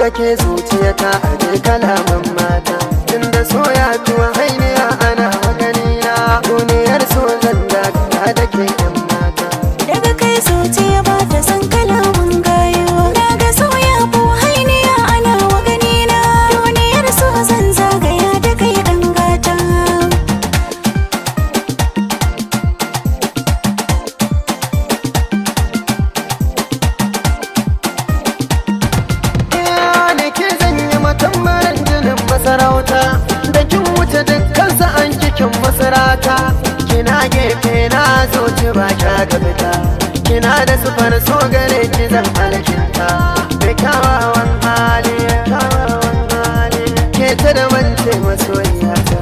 daga ke zuciyata a je kalaman mata. Tunda so ya tuwa hainiya ana maganina, duniyar so zan daga da ke yan mata. Daga kai zuciya ba ta san kalaman gayo, daga so ya tuwa hainiya ana maganina, duniyar so zan zagaya da kai ɗan gata. Tambarin jinin masarauta da kin wuce dukkan sa'an kikin masarata. Kina gefe na zuci ba kya gabata, kina da sufar so gare ki zan alkinta. Da kyawawan hali ke ta da wance masoyiyata.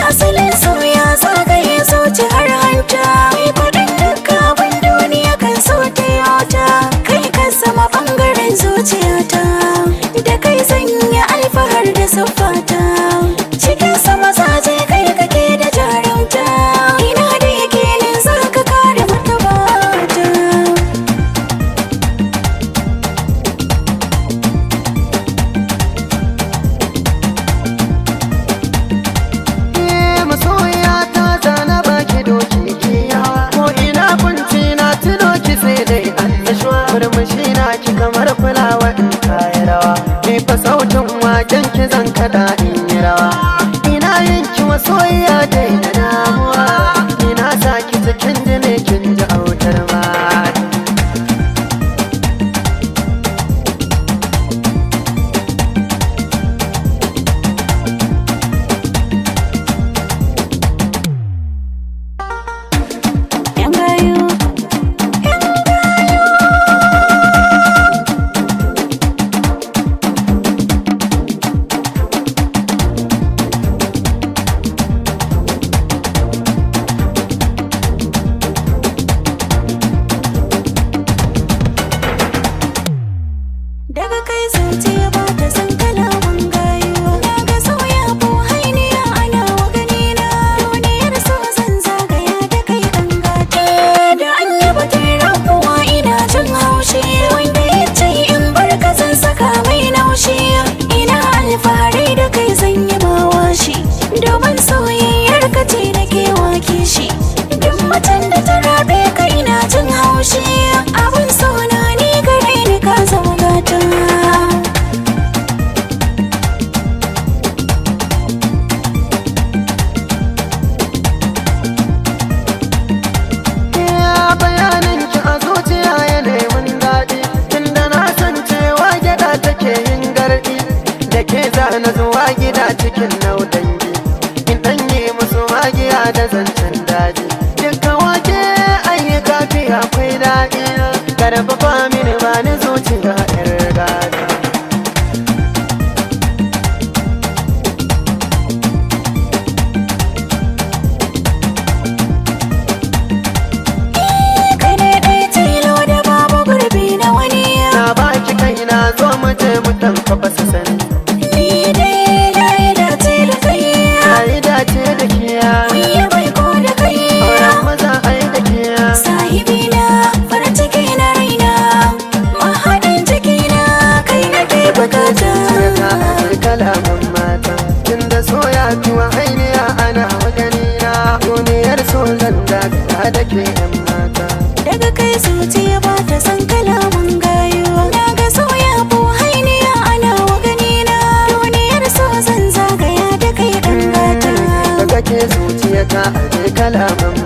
Asalin soya zagaye zuci har hanta, mai faɗin duka abin duniya kan so ta yota. Kai ka zama ɓangaren zuciyata, da kai zan yi alfahar da siffata. Cikin sama zaje kai kake da jarumta, ina da yakinin za ka kare mutabata. Murmushi na ki kamar fulawa in kayi rawa, ni fa sautin waken ki zan kada in yi rawa. Ina yin ki masoyiya dai da damuwa, ina sa ki cikin jini kin ji autar mata. Daga kai zuciya ba ta san kalaman gayo, daga sauya ko hainiya ana waganina, duniyar so zan zagaya da kai ɗan gata. Da an yi batun rabuwa ina jin haushi, wanda ya ce in bar ka zan saka mai naushi. Ina alfahari da kai zan yi mawashi, domin soyayyar ka ce da ke wake shi. Duk macen da ta rabe ka ina jin haushi, abin sona ni gare ni ka zama gata. Bayanin ki a zuciya ya neman daɗi, tunda na san cewa gyaɗa take yin garɗi. Da ke zana zuwa gida cikin nau dangi, in ɗanye musu magiya da zancen daji. Dukkan wake ayyuka fi akwai daɗi, karfafa mini ba ni zuciya ƴar gata. Zo mu je mu tankwaba su sani, ni dai na yi dace da kai, na yi dace da kiya, mun yi baiko da kai, auren maza ai da kiya. sahibina farin ciki na raina, mahaɗin cikina kai nake bukata. Zuciyata a kalaman mata, tunda so ya tuwa hainiya ana maganina, duniyar so zan daga da ke yan mata. Daga kai zuciya ba ta san kalaman gayo, daga soya ko hainiya ana waganina, duniyar so zan zagaya da kai ɗan gata. Daga ke zuciyata a kalaman